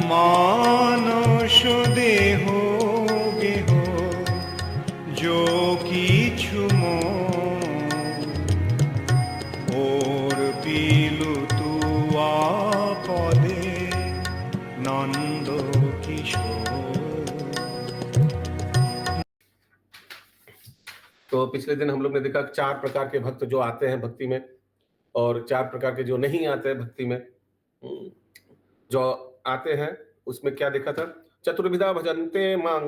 মানস দেহ গেহ যো কিছু ওর পিলু তুয়া পদে नंद किशोर। तो पिछले दिन हम लोग ने देखा 4 प्रकार के भक्त जो आते हैं भक्ति में और 4 प्रकार के जो नहीं आते हैं भक्ति में। जो आते हैं उसमें क्या देखा था? चतुर्विधा भजन्ते मांग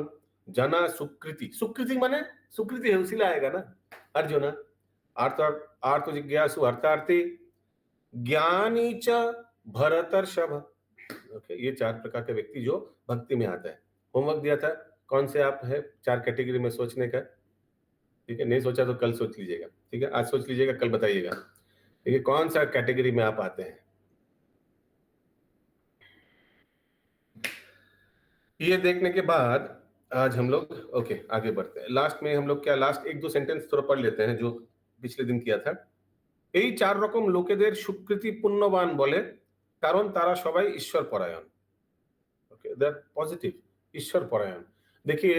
जना सुकृति। सुकृति माने सुकृति है, उसी आएगा ना अर्जुन। आर्त जिज्ञासु अर्थार्थी ज्ञानी च भरतर्षभ। ओके, ये 4 प्रकार के व्यक्ति जो भक्ति में आता है। होमवर्क दिया था, कौन से आप है 4 कैटेगरी में सोचने का। ठीक है, नहीं सोचा तो कल सोच लीजिएगा। ठीक है, आज सोच लीजिएगा, कल बताइएगा। ठीक है, कौन सा कैटेगरी में आप आते हैं। ये देखने के बाद आज हम लोग ओके आगे बढ़ते हैं। लास्ट में हम लोग क्या लास्ट 1-2 सेंटेंस थोड़ा पढ़ लेते हैं जो पिछले दिन किया था। এই 4 রকম লোকেদের সুকৃতি পুণ্যবান বলে, কারণ তারা সবাই ঈশ্বর পরায়ণ। ओके, दे आर पॉजिटिव, ईश्वर परायण। देखिए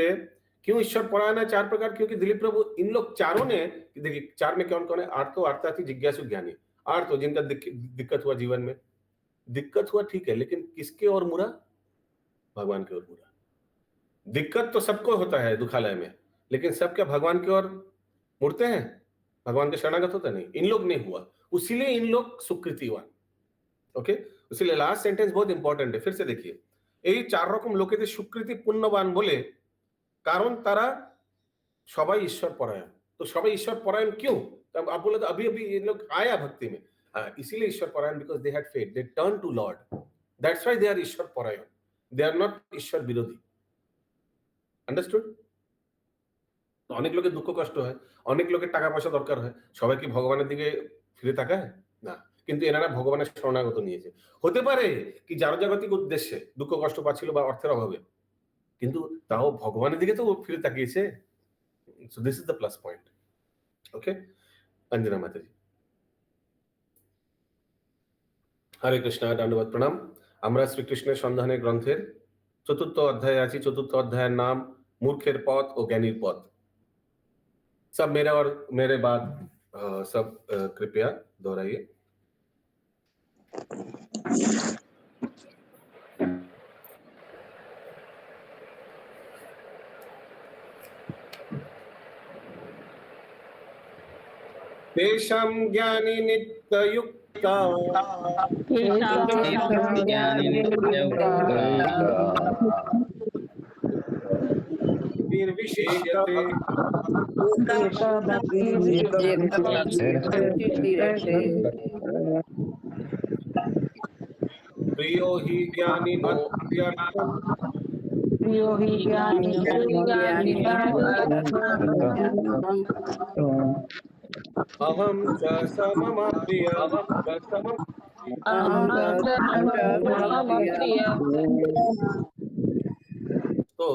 क्यों ईश्वर परायण है 4 प्रकार, क्योंकि दिलीप प्रभु इन लोग चारों ने, देखिए 4 में कौन कौन है? आर्तो अर्थार्थी जिज्ञासु ज्ञानी। आर्तो जिनका दिक्कत हुआ जीवन में, दिक्कत हुआ ठीक है, लेकिन किसके ओर मुड़ा? भगवान की ओर मुड़ा। दिक्कत तो सबको होता है दुखालय में, लेकिन सब क्या भगवान की ओर मुड़ते हैं? भगवान के शरणागत होता नहीं। इन लोग नहीं हुआ, उसीलिए इन लोग सुकृतिवान। ओके, उसीलिए लास्ट सेंटेंस बहुत इंपॉर्टेंट है। फिर से देखिए, এই 4 রকম লোকেদের সুকৃতি পুণ্যবান বলে, কারণ তারা সবাই ঈশ্বর পরায়ণ। तो সবাই ঈশ্বর পরায়ণ क्यों? तब आप बोले तो अभी अभी ये लोग आया भक्ति में, इसीलिए ईश्वर परायण, because they had faith, they turn to lord, that's why they are ईश्वर परायण, दे आर नॉट ईश्वर विरोधी। अंडरस्टूड? তো অনেক লোকের দুঃখ কষ্ট হয়, অনেক লোকের টাকা পয়সা দরকার হয়, সবাই কি ভগবানের দিকে ফিরে তাকায়? না, কিন্তু এনারা ভগবানের শরণাগত নিয়েছে। হতে পারে কি জাগতিক উদ্দেশ্যে দুঃখ কষ্ট পাচ্ছিল বা অর্থের অভাবে, কিন্তু তাও ভগবানের দিকে তো ফিরে তাকিয়েছে। So this is the plus point. Okay, Anjana माता जी। হরে কৃষ্ণ, দণ্ডবত প্রণাম। আমরা শ্রীকৃষ্ণের সন্ধানে গ্রন্থের 4th অধ্যায়ে আছি। 4th অধ্যায়ের নাম মূর্খের পথ ও জ্ঞানীর পথ। सब मेरा और मेरे बाद सब कृपया दोहराइए। तेषां ज्ञानी नित्ययुक्ता निर्विशेषते प्रियो हि ज्ञानी अत्यर्थम् अहं च सममाप्रिय। तो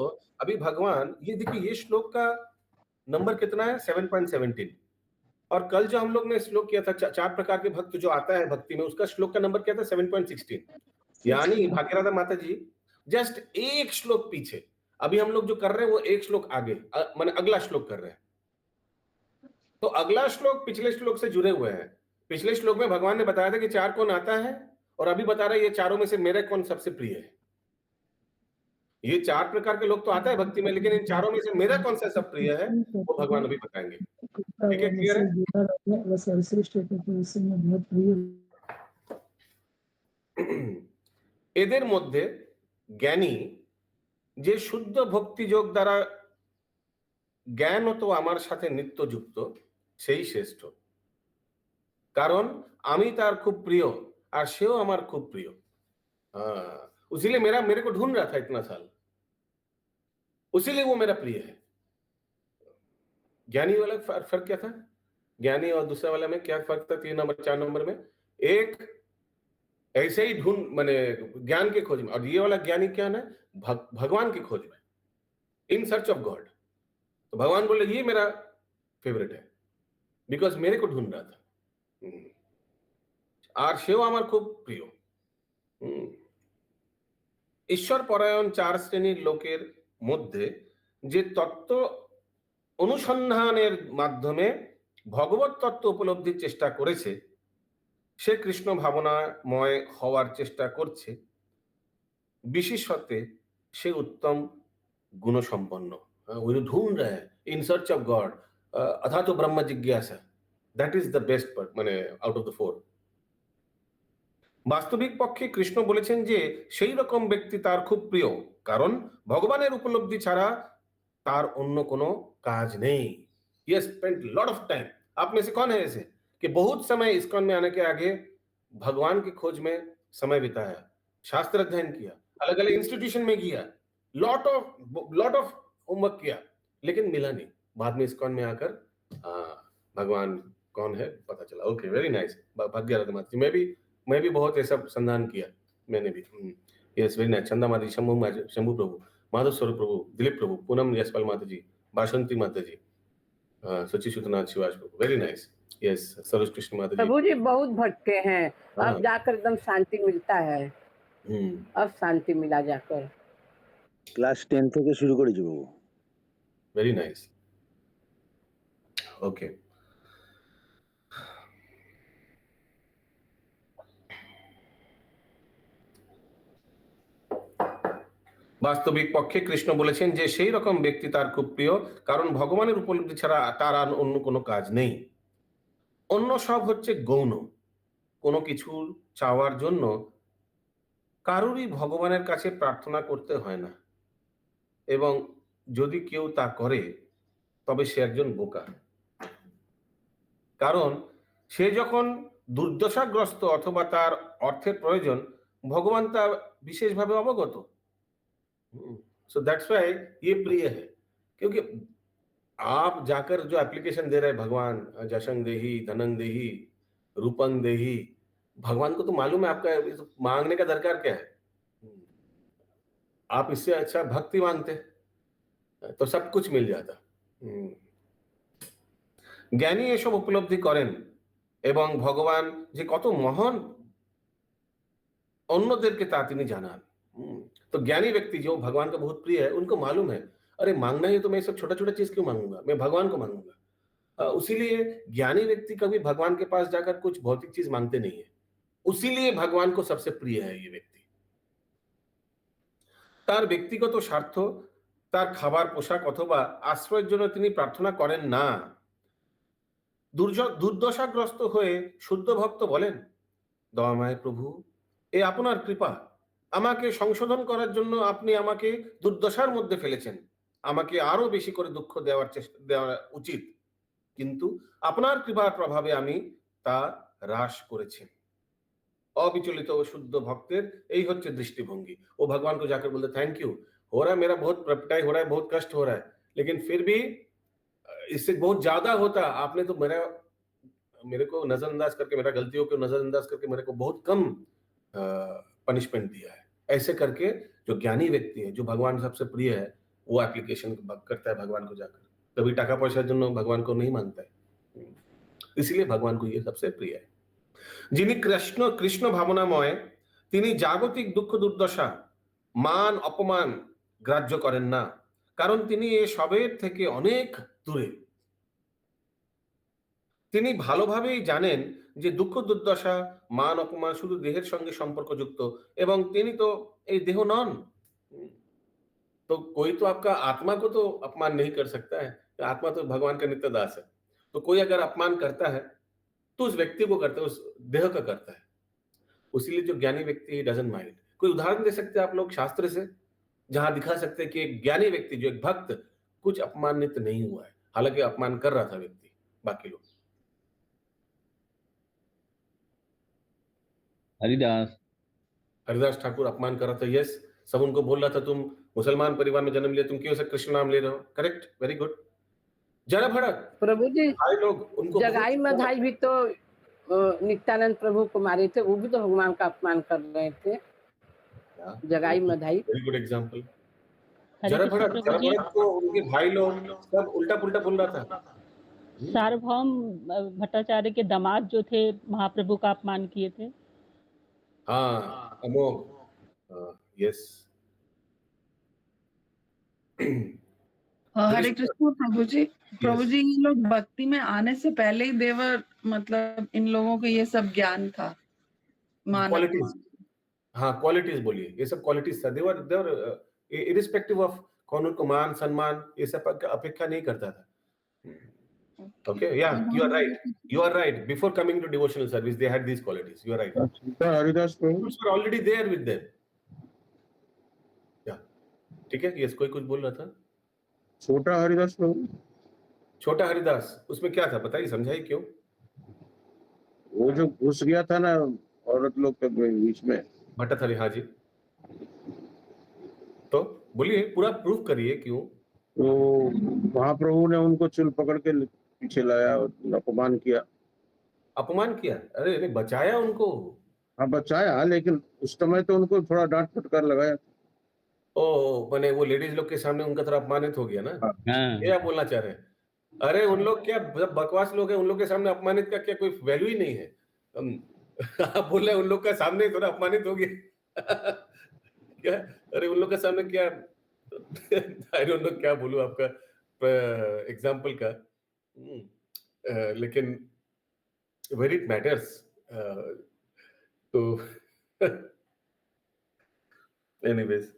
अभी भगवान, ये देखिए ये श्लोक का नंबर कितना है? 7.17। और कल जो हम लोग ने श्लोक किया था 4 प्रकार के भक्त जो आता है भक्ति में, उसका श्लोक का नंबर क्या था? 7.16। यानी भाग्यराधा माता जी जस्ट एक श्लोक पीछे। अभी हम लोग जो कर रहे हैं वो एक श्लोक आगे, माने अगला श्लोक कर रहे हैं। तो अगला श्लोक पिछले श्लोक से जुड़े हुए हैं। पिछले श्लोक में भगवान ने बताया था कि 4 कौन आता है, और अभी बता रहे हैं ये चारों में से मेरे कौन सबसे प्रिय है। ये 4 प्रकार के लोग तो आता है भक्ति में, लेकिन इन चारों में से मेरा कौन सा सब प्रिय है वो भगवान अभी बताएंगे। ठीक है, क्लियर है? এদের মধ্যে জ্ঞানী যে শুদ্ধ ভক্তি যোগ দ্বারা জ্ঞানত আমার সাথে নিত্যযুক্ত, সেই শ্রেষ্ঠ, কারণ আমি তার খুব প্রিয় আর সেও আমার খুব প্রিয়। उसीलिए मेरे को ढूंढ रहा था इतना साल, उसीलिए वो मेरा प्रिय है। ज्ञानी वाला फर्क क्या था? ज्ञानी और दूसरे वाला में क्या फर्क था? 3 नंबर 4 नंबर में एक ऐसे ही ढूंढ माने ज्ञान के खोज में, और ये वाला ज्ञानी क्या है? भगवान की खोज में, इन सर्च ऑफ गॉड। तो भगवान बोले ये मेरा फेवरेट है, बिकॉज मेरे को ढूंढ रहा था, और सेव आमार खूब प्रिय। ঈশ্বর পরায়ণ 4 শ্রেণীর লোকের মধ্যে যে তত্ত্ব অনুসন্ধানের মাধ্যমে ভগবত তত্ত্ব উপলব্ধির চেষ্টা করেছে, সে কৃষ্ণ ভাবনাময় হওয়ার চেষ্টা করছে, বিশেষত্বে সে উত্তম गुणसंपन्न। वो जो ढूंढ रहे हैं इन सर्च ऑफ गॉड, अथा तो ब्रह्म जिज्ञासा, that is the best part, মানে আউট অফ দ্য ফোর। বাস্তবিক পক্ষে কৃষ্ণ বলেছেন যে সেই রকম ব্যক্তি তার খুব প্রিয়, কারণ ভগবানের উপলব্ধি ছাড়া তার অন্য কোনো কাজ নেই। ये स्पेंट लॉट ऑफ टाइम। आप में से कौन है ऐसे कि बहुत समय इस्कॉन में आने के आगे भगवान की खोज में समय बिताया, शास्त्र अध्ययन किया, अलग अलग इंस्टीट्यूशन में किया, लॉट ऑफ होमवर्क किया, लेकिन मिला नहीं। बाद में इस्कॉन में आकर भगवान कौन है पता चला। Okay, very nice. भाग्य रत्न माता जी, मैं भी बहुत ऐसा संधान किया, मैंने भी। Yes, very nice. चंदा माता जी, शंभू प्रभु, माधव स्वरूप प्रभु, दिलीप प्रभु, पूनम यशपाल माता जी, बासंती माता जी, सची सुतनाथ शिवाज प्रभु, very nice. Yes, Saroj Krishna माता जी। प्रभु जी बहुत भटके हैं, हाँ। अब जाकर एकदम शांति मिलता है। अब शांति मिला जाकर। ক্লাস 10 থেকে শুরু করেছি বাবু। Very nice. ओके, বাস্তবিক পক্ষে কৃষ্ণ বলেছেন যে সেই রকম ব্যক্তি তার খুব প্রিয়, কারণ ভগবানের উপলব্ধি ছাড়া তার আর অন্য কোনো কাজ নেই। অন্য সব হচ্ছে গৌণ। কোনো কিছু চাওয়ার জন্য কারোরই ভগবানের কাছে প্রার্থনা করতে হয় না, এবং যদি কেউ তা করে তবে সে একজন বোকা। কারণ সে যখন দুর্দশাগ্রস্ত অথবা তার অর্থের প্রয়োজন, ভগবান তা বিশেষভাবে অবগত। सो दैट्स व्हाई ये प्रिय है, क्योंकि आप जाकर जो एप्लीकेशन दे रहे हैं, भगवान जशंग देही, धनंग देही, रूपंग देही, भगवान को तो मालूम है आपका मांगने का दरकार क्या है। आप इससे अच्छा भक्ति मांगते तो सब कुछ मिल जाता। জ্ঞানী এসব উপলব্ধি করেন এবং ভগবান যে কত মহান অন্যদেরকে তা তিনি জানান। तो ज्ञानी व्यक्ति जो भगवान का बहुत प्रिय है, उनको मालूम है, अरे मांगना ही तो मैं सब छोटा छोटा चीज क्यों मांगूंगा, मैं भगवान को मांगूंगा। उसीलिए ज्ञानी व्यक्ति कभी भगवान के पास जाकर कुछ भौतिक चीज मांगते नहीं है, उसीलिए भगवान को सबसे प्रिय है ये व्यक्ति। তার ব্যক্তিগত স্বার্থ, তার খাবার পোশাক অথবা আশ্রয়ের জন্য তিনি প্রার্থনা করেন না। দুর্দশাগ্রস্ত হয়ে শুদ্ধ ভক্ত বলেন, দয়াময় প্রভু, এ আপনার কৃপা, আমাকে সংশোধন করার জন্য আপনি আমাকে দুর্দশার মধ্যে ফেলেছেন, আমাকে আরো বেশি করে দুঃখ দেওয়া উচিত, কিন্তু আপনার কৃপার প্রভাবে আমি তা হ্রাস করেছি। अविचलित और शुद्ध भक्तेर यही होच्छे दृष्टिभंगी। वो भगवान को जाकर बोलते, थैंक यू, हो रहा है मेरा बहुत प्रपटाई हो रहा है, बहुत कष्ट हो रहा है, लेकिन फिर भी इससे बहुत ज्यादा होता, आपने तो मेरे को नजरअंदाज करके, मेरा गलतियों को नजरअंदाज करके मेरे को बहुत कम पनिशमेंट दिया है। ऐसे करके जो ज्ञानी व्यक्ति है, जो भगवान सबसे प्रिय है, वो एप्लीकेशन करता है भगवान को जाकर, कभी टाका पैसा जন্য भगवान को नहीं मांगता है। इसलिए भगवान को ये सबसे प्रिय है। যিনি কৃষ্ণ ভাবনাময়, তিনি জাগতিক দুঃখ দুর্দশা, মান অপমান গ্রাহ্য করেন না, কারণ তিনি এ সবের থেকে অনেক দূরে। তিনি ভালোভাবেই জানেন যে দুঃখ দুর্দশা, মান অপমান শুধু দেহের সঙ্গে সম্পর্কযুক্ত, এবং তিনি তো এই দেহ নন। तो कोई तो आपका आत्मा को तो अपमान नहीं कर सकता है, आत्मा तो भगवान का नित्य दास है। तो कोई अगर अपमान करता है तो उस व्यक्ति को करता है, उस देह का करता है। उसीलिए जो ज्ञानी व्यक्ति डजंट माइंड। कोई उदाहरण दे सकते हैं आप लोग शास्त्र से, जहां दिखा सकते हैं कि एक ज्ञानी व्यक्ति, जो एक भक्त, कुछ अपमानित नहीं हुआ है, हालांकि अपमान कर रहा था व्यक्ति, बाकी लोग। हरिदास ठाकुर अपमान कर रहा था, यस, सब उनको बोल रहा था, तुम मुसलमान परिवार में जन्म लिया, तुम क्यों से कृष्ण नाम ले रहे हो, करेक्ट, वेरी गुड। जरा भड़क प्रभु जी, भाई लोग उनको जगाई मधाई भी तो नित्यानंद प्रभु को मारे थे, वो भी तो भगवान का अपमान कर रहे थे। जगाई मधाई वेरी गुड एग्जांपल। जरा भड़क को उनके भाई लोग सब उल्टा पुल्टा बोल रहा था। सार्वभौम भट्टाचार्य के दामाद जो थे, महाप्रभु का अपमान किए थे। हाँ, अमोघ, यस, हरे कृष्ण प्रभु जी। प्रभु Yes. जी, ये लोग भक्ति में आने से पहले ही देवर, मतलब इन लोगों को ये सब ज्ञान था, मानव क्वालिटीज, हाँ क्वालिटीज बोलिए, ये सब क्वालिटीज था। देवर इरिस्पेक्टिव ऑफ कौन उनको मान सम्मान ये सब अपेक्षा नहीं करता था। Okay, yeah, you are right. You are right. Before coming to devotional service, they had these qualities. You are right. छोटा हरिदास प्रभु, Fruits were already there with them. Yeah. ठीक है, यस, कोई कुछ बोल रहा था। छोटा हरिदास प्रभु, छोटा हरिदास, उसमें क्या था बताइए, समझाइए क्यों। वो जो घुस गया था ना औरत लोग के बीच में, भट्टाथारी, हाँ जी, तो बोलिए, पूरा प्रूफ करिए क्यों। तो महाप्रभु ने उनको चुल पकड़ के पीछे लाया और अपमान किया। अपमान किया? अरे नहीं, बचाया उनको। हाँ बचाया, लेकिन उस समय तो उनको थोड़ा डांट फटकार लगाया। ओ मैंने वो लेडीज लोग के सामने उनका थोड़ा अपमानित हो गया ना, ये आप बोलना चाह रहे हैं। अरे उन लोग क्या बकवास लोग हैं, उन लोग के सामने अपमानित का क्या कोई वैल्यू ही नहीं है। आप बोल रहे हैं उन लोग का सामने थोड़ा अपमानित हो गया। क्या? अरे उन लोग के सामने क्या, आई डोंट नो क्या बोलूं आपका एग्जाम्पल का। लेकिन वेर इट मैटर्स, तो एनीवेज,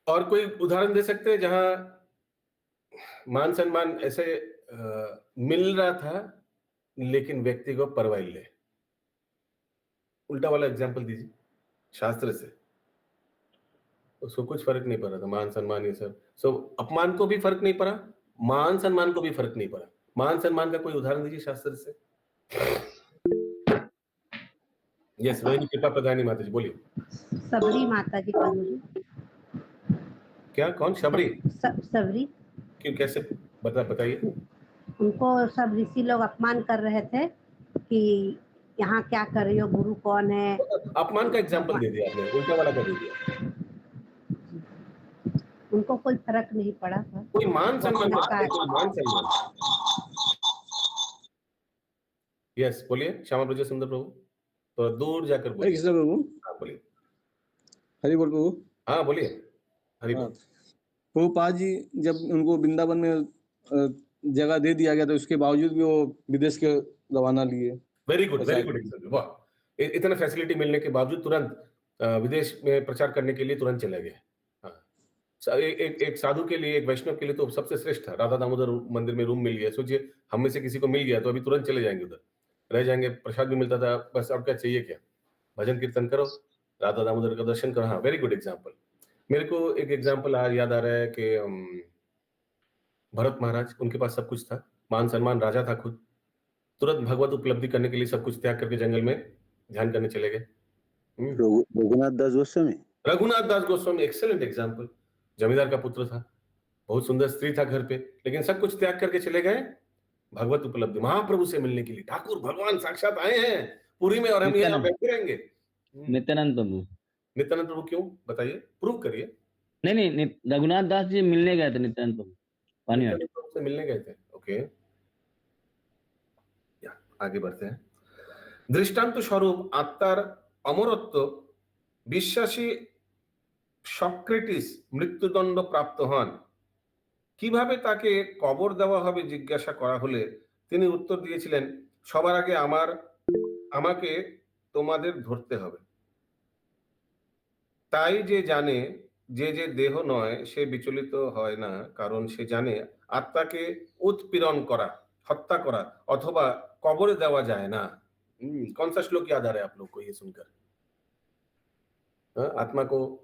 और कोई उदाहरण दे सकते हैं जहां मान सम्मान ऐसे मिल रहा था लेकिन व्यक्ति को परवाह ले? उल्टा वाला एग्जांपल दीजिए शास्त्र से। उसको कुछ फर्क नहीं पड़ रहा था, मान सम्मान ये सब। सो अपमान को भी फर्क नहीं पड़ा, मान सम्मान को भी फर्क नहीं पड़ा। मान सम्मान का कोई उदाहरण दीजिए शास्त्र से। यस, रोहिणी कृपा प्रधानी माता जी, बोलिए। सबरी माता जी प्रभु जी। क्या? कौन? शबरी? सबरी। क्यों, कैसे? बताइए। उनको सब ऋषि लोग अपमान कर रहे थे कि यहाँ क्या कर रही हो, गुरु कौन है। अपमान का एग्जांपल दे दिया आपने, उल्टा वाला कर दिया। उनको कोई फर्क नहीं पड़ा था। कोई मान सम्मान कोई मान सम्मान। यस, बोलिए श्यामा प्रजय सुंदर प्रभु, तो दूर जाकर बोलिए। कृष्ण प्रभु, हाँ बोलिए। हरि बोल प्रभु। हाँ बोलिए, हरि बोल। प्रभुपाद जी जब उनको वृंदावन में जगह दे दिया गया तो उसके बावजूद भी वो विदेश के रवाना लिए। Very good, very good. वाह, इतना फैसिलिटी मिलने के बावजूद तुरंत विदेश में प्रचार करने के लिए तुरंत चले गए। हाँ, एक साधु के लिए, एक वैष्णव के लिए तो सबसे श्रेष्ठ था। राधा दामोदर मंदिर में रूम मिल गया, सोचिए हम में से किसी को मिल गया तो अभी तुरंत चले जाएंगे, उधर रह जाएंगे, प्रसाद भी मिलता था, बस अब क्या चाहिए, क्या भजन कीर्तन करो, राधा दामोदर का दर्शन करो। हाँ, वेरी गुड एग्जाम्पल। मेरे को एक एग्जाम्पल याद आ रहा है कि भरत महाराज, उनके पास सब कुछ था, मान सम्मान, राजा था खुद, तुरंत भगवत उपलब्धि करने के लिए सब कुछ त्याग करके जंगल में ध्यान करने चले गए। रघुनाथ दास गोस्वामी, रघुनाथ दास गोस्वामी एक्सेलेंट एग्जाम्पल। जमींदार का पुत्र था, बहुत सुंदर स्त्री था घर पे, लेकिन सब कुछ त्याग करके चले गए भगवत उपलब्धि, महाप्रभु से मिलने के लिए। ठाकुर भगवान साक्षात आए हैं पुरी में और हम यहाँ बैठे रहेंगे। नित्यानंद प्रभु। नित्यानंद प्रभु क्यों, बताइए, प्रूव करिए। नहीं, रघुनाथ दास जी मिलने गए थे नित्यानंद प्रभु, पानीहाट से मिलने गए थे। ओके, आगे बढ़ते हैं। दृष्टांत स्वरूप आत्मार अमरत्व বিশ্বাসী সক্রেটিস মৃত্যুদণ্ড প্রাপ্ত হন, কিভাবে তাকে কবর দেওয়া হবে জিজ্ঞাসা করা হলে তিনি উত্তর দিয়েছিলেন, সবার আগে আমাকে তোমাদের ধরতে হবে। তাই যে জানে যে দেহ নয় সে বিচলিত হয় না, কারণ সে জানে আত্মাকে উৎপীড়ন করা, हत्या करा अथवा कब्र देवा जाए ना। कौन सा श्लोक याद आ रहा है आप लोग को ये सुनकर? आत्मा को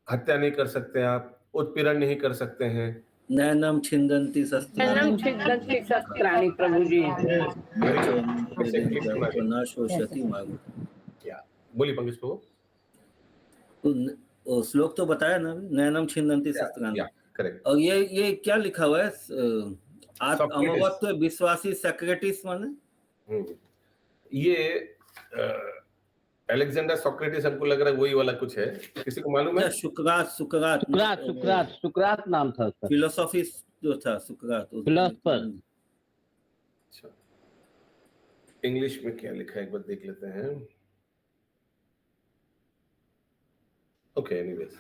हत्या नहीं कर सकते आप, उत्पीड़न नहीं कर सकते हैं। नैनम छिन्दन्ति शस्त्राणि प्रभु जी। बोलिए पंकज प्रभु। तो श्लोक तो बताया ना, नैनम छिन्दन्ति शस्त्राणि। करेक्ट। और ये क्या लिखा हुआ है? अमरत्व विश्वासी सॉक्रेटिस माने? ये अलेक्जेंडर सॉक्रेटिस, हमको लग रहा है वही वाला कुछ है, किसी को मालूम है? सुकरात नाम था उसका, फिलोसॉफी जो था सुकरात, फिलोसफर। अच्छा, इंग्लिश में क्या लिखा है एक बार देख लेते हैं। ओके एनीवेज,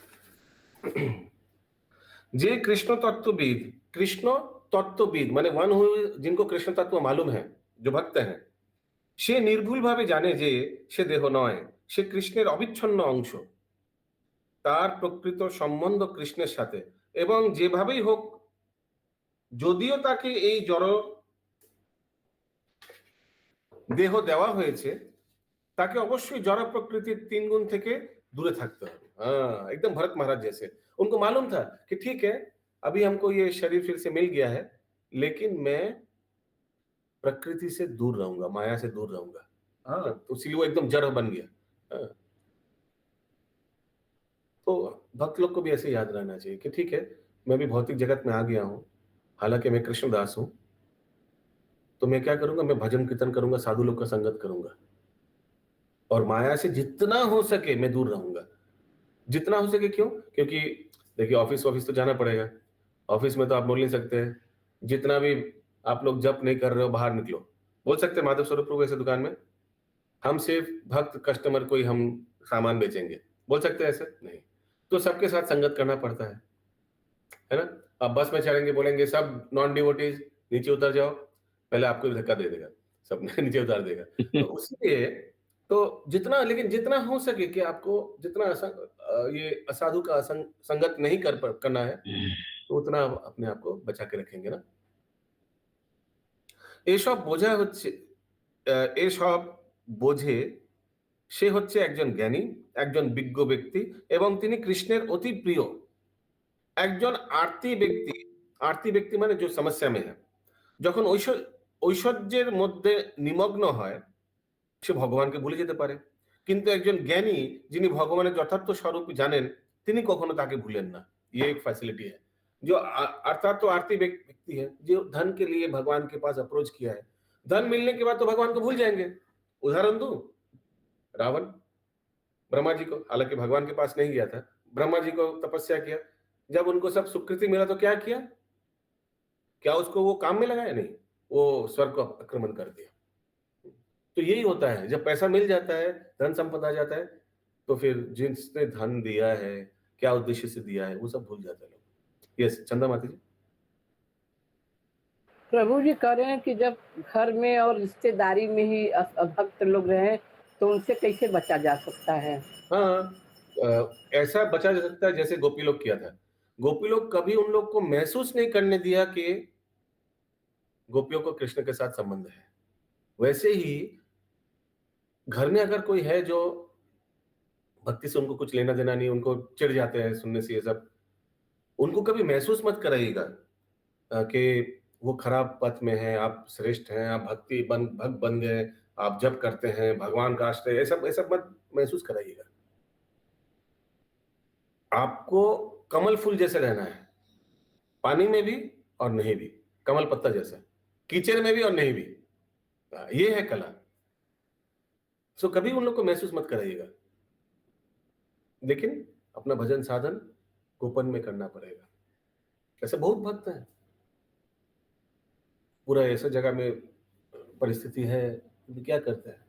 जे कृष्ण तत्वविद माने वन हु जिनको कृष्ण तत्व मालूम है, जो भक्त हैं, সে নির্ভুলভাবে জানে যে সে দেহ নয়, সে কৃষ্ণের অবিচ্ছিন্ন অংশ, তার প্রকৃত সম্বন্ধ কৃষ্ণের সাথে, এবং যেভাবেই হোক যদিও তাকে এই জড় দেহ দেওয়া হয়েছে, তাকে অবশ্যই जड़ प्रकृति 3 गुण থেকে दूरे থাকতে হবে। एकदम भरत महाराज जैसे, उनको मालूम था कि ठीक है अभी हमको ये शरीर फिर से मिल गया है, लेकिन मैं प्रकृति से दूर रहूंगा, माया से दूर रहूंगा। तो इसलिए वो एकदम जड़ बन गया। तो भक्त लोग को भी ऐसे याद रहना चाहिए कि ठीक है मैं भी भौतिक जगत में आ गया हूं, हालांकि मैं कृष्णदास हूं, तो मैं क्या करूंगा, मैं भजन कीर्तन करूंगा, साधु लोग का संगत करूंगा, और माया से जितना हो सके मैं दूर रहूंगा, जितना हो सके। क्यों? क्योंकि देखिए ऑफिस तो जाना पड़ेगा, ऑफिस में तो आप बोल नहीं सकते जितना भी आप लोग जप नहीं कर रहे हो बाहर निकलो, बोल सकते हैं माधव स्वरूप प्रभु ऐसे दुकान में हम सिर्फ भक्त कस्टमर को ही हम सामान बेचेंगे, बोल सकते हैं ऐसे? नहीं। तो सबके साथ संगत करना पड़ता है ना। अब बस में चढ़ेंगे, बोलेंगे सब नॉन डिवोटीज नीचे उतर जाओ, पहले आपको भी धक्का दे देगा, सब नीचे उतार देगा। तो उसलिए तो जितना, लेकिन जितना हो सके कि आपको जितना ये असाधु का संगत नहीं करना है, तो उतना अपने आप को बचा के रखेंगे ना। এসব বোঝে সে হচ্ছে একজন জ্ঞানী, একজন বিজ্ঞ ব্যক্তি, এবং তিনি কৃষ্ণের অতি প্রিয়। একজন আরতি ব্যক্তি মানে जो समस्या में है, যখন ঐশ্বর্যের মধ্যে নিমগ্ন হয় সে ভগবানকে ভুলে যেতে পারে, কিন্তু একজন জ্ঞানী যিনি ভগবানের যথার্থ স্বরূপ জানেন তিনি কখনো তাকে ভুলেন না। ये एक फैसिलिटी है। जो अर्थात तो आरती व्यक्ति है, जो धन के लिए भगवान के पास अप्रोच किया है, धन मिलने के बाद तो भगवान को भूल जाएंगे। उदाहरण दूं, रावण ब्रह्मा जी को, हालांकि भगवान के पास नहीं गया था, ब्रह्मा जी को तपस्या किया, जब उनको सब स्वीकृति मिला तो क्या किया? क्या उसको वो काम में लगाया? नहीं, वो स्वर्ग को आक्रमण कर दिया। तो यही होता है, जब पैसा मिल जाता है, धन संपदा आ जाता है, तो फिर जिसने धन दिया है, क्या उद्देश्य से दिया है, वो सब भूल जाते हैं लोग। यस, चंदा माता जी। प्रभु जी कह रहे हैं कि जब घर में और रिश्तेदारी में ही भक्त लोग रहे तो उनसे कैसे बचा जा सकता है? हाँ, ऐसा बचा जा सकता है जैसे गोपी लोग किया था। गोपी लोग कभी उन लोग को महसूस नहीं करने दिया कि गोपियों को कृष्ण के साथ संबंध है। वैसे ही घर में अगर कोई है जो भक्ति से उनको कुछ लेना देना नहीं, उनको चिढ़ जाते हैं सुनने से ये सब, उनको कभी महसूस मत कराइएगा कि वो खराब पथ में है, आप श्रेष्ठ हैं, आप भक्त बन गए, आप जप करते हैं, भगवान का आश्रय, ऐसा मत महसूस कराइएगा। आपको कमल फूल जैसे रहना है, पानी में भी और नहीं भी, कमल पत्ता जैसा, कीचड़ में भी और नहीं भी, ये है कला। सो कभी उन लोग को महसूस मत कराइएगा, लेकिन अपना भजन साधन गोपन में करना पड़ेगा। ऐसे बहुत भक्त हैं, पूरा ऐसा जगह में परिस्थिति है, तो क्या करते हैं।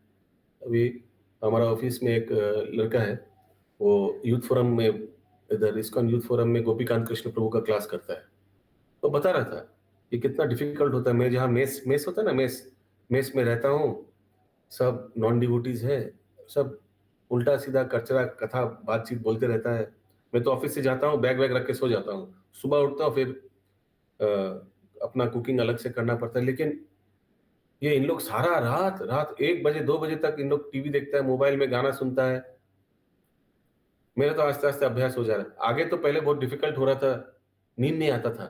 अभी हमारा ऑफिस में एक लड़का है, वो यूथ फोरम में, इधर इस्कॉन यूथ फोरम में गोपीकांत कृष्ण प्रभु का क्लास करता है, तो बता रहा था कि कितना डिफिकल्ट होता है। मैं जहाँ मेस होता है ना, मेस में रहता हूँ, सब नॉन डिवोटीज है, सब उल्टा सीधा कचरा कथा बातचीत बोलते रहता है। मैं तो ऑफिस से जाता हूँ, बैग रख के सो जाता हूँ, सुबह उठता हूँ, फिर अपना कुकिंग अलग से करना पड़ता है। लेकिन ये इन लोग सारा रात 1 बजे 2 बजे तक इन लोग टीवी देखता है, मोबाइल में गाना सुनता है। मेरा तो आस्ते आस्ते अभ्यास हो जा रहा है। आगे तो पहले बहुत डिफिकल्ट हो रहा था, नींद नहीं आता था,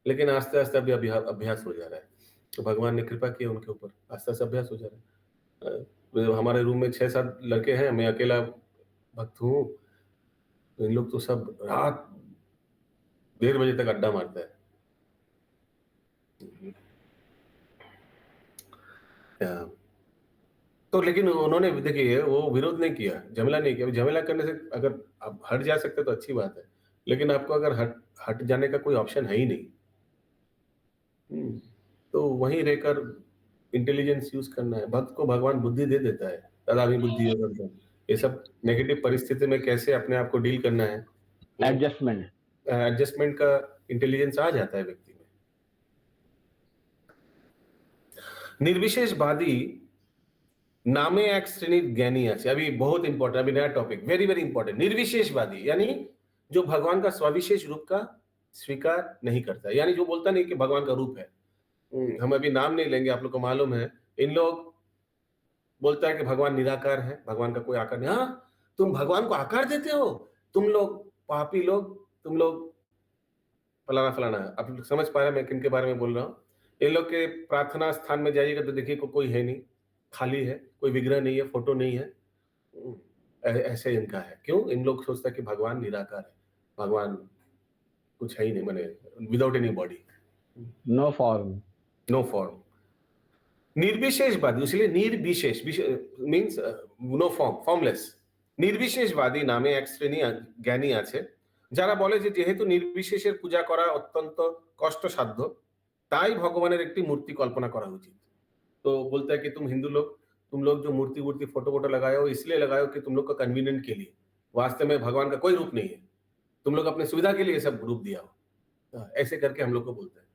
लेकिन आस्ते आस्ते अभी अभ्यास हो जा रहा है। तो भगवान ने कृपा की उनके ऊपर, आस्ते आस्ते अभ्यास हो जा रहा है। हमारे रूम में 6-7 लड़के हैं, मैं अकेला भक्त हूँ, तो इन लोग तो सब रात 1:30 बजे तक अड्डा मारता है। तो लेकिन उन्होंने देखिए वो विरोध नहीं किया, झमेला नहीं किया। झमेला करने से अगर आप हट जा सकते तो अच्छी बात है, लेकिन आपको अगर हट जाने का कोई ऑप्शन है ही नहीं, तो वहीं रहकर इंटेलिजेंस यूज करना है। भक्त को भगवान बुद्धि दे देता है, तदा भी बुद्धि ये सब नेगेटिव परिस्थिति में कैसे अपने आप को डील करना है, एडजस्टमेंट का इंटेलिजेंस आ जाता है व्यक्ति में। निर्विशेषवादी नामे एक श्रेणी ज्ञानी আছে, अभी बहुत इंपॉर्टेंट, अभी नया टॉपिक, वेरी वेरी इंपॉर्टेंट। निर्विशेषवादी यानी जो भगवान का स्विशेष रूप का स्वीकार नहीं करता, यानी जो बोलता नहीं कि भगवान का रूप है। हम अभी नाम नहीं लेंगे, आप लोग को मालूम है। इन लोग बोलता है कि भगवान निराकार है, भगवान का कोई आकार नहीं। हाँ, तुम भगवान को आकार देते हो, तुम लोग पापी लोग, तुम लोग फलाना फलाना। आप लोग समझ पा रहे हैं मैं किन के बारे में बोल रहा हूँ? इन लोग के प्रार्थना स्थान में जाइएगा तो देखिए कोई है नहीं, खाली है, कोई विग्रह नहीं है, फोटो नहीं है। ऐसे इनका है। क्यों? इन लोग सोचता है कि भगवान निराकार है, भगवान कुछ है ही नहीं, माने without any body, no form. निर्विशेषवादी, इसलिए निर्विशेष मीन्स नो फॉर्म, फॉर्मलेस। निर्विशेষবাদী নামে এক শ্রেণী জ্ঞানী আছে যারা বলে যে যেহেতু নির্বিশেষের পূজা করা অত্যন্ত কষ্টসাধ্য, তাই ভগবানের একটি মূর্তি কল্পনা করা উচিত। तो बोलता है कि तुम लोग जो मूर्ति फोटो लगाए हो इसलिए लगाए हो कि तुम लोग का कन्वीनियंट के लिए, वास्तव में भगवान का कोई रूप नहीं है, तुम लोग अपने सुविधा के लिए सब रूप दिया हो। ऐसे करके हम लोग को बोलते हैं।